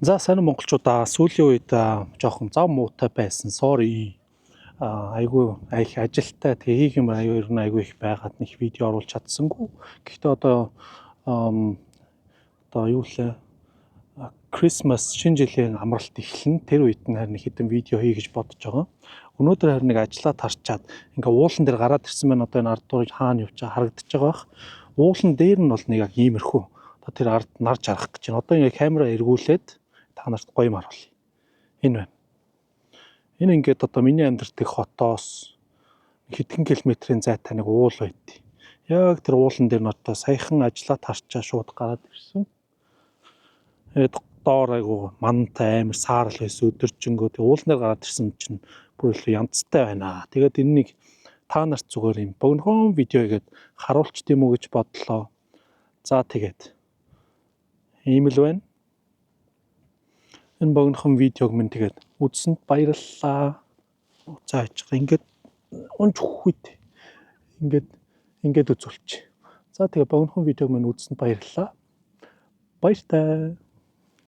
За сайн монголчуудаа сүүлийн үед жоохон зав муутай байсан. Sorry. Айгүй их ажилтай тэгээ хийх юм ер нь айгүй их байгаад нэг видео оруулж чадсангүй. Гэхдээ одоо юу лээ Christmas шинэ жилийн амралт эхэлнэ. Тэр үед нь харин хэдэн видео хий гэж бодож байгаа. Өнөөдөр харин нэг ажиллаад харчаад ингээ уулан дээр гараад ирсэн байна. Одоо энэ ард дурыг хаана явж байгаа харагдаж байгаа бах. Уулан дээр нь бол нэг яг иймэрхүү. Одоо тэр ард нарж харах гэж байна. Одоо ингээ камера эргүүлээд та нарт гоё юм харуулъя. Энэ байна. Энэ ингээд одоо миний амьдардаг хотоос хэдхэн километрийн зайтай нэг уул байд. Яг тэр уулан дээр нь одоо саяхан ажиллаад харчаа шууд гараад ирсэн. Тэгээд доор айгу мантай амир саарл байсан өдөржингөө тэг уулнаар гараад ирсэн чинь бүр илүү янзтай байна. Тэгээд энэнийг та нарт зүгээр юм богинохон видео хийгээд харуулчих юм уу гэж бодлоо. За тэгээд ийм л байна. Энэ богинохон видеог минь тэгээд үзсэнд баярлалаа. За ингээд унж хүйт. Ингээд үзүүлчих. За тэгээд богинохон видеог минь үзсэнд баярлалаа. Баяртай.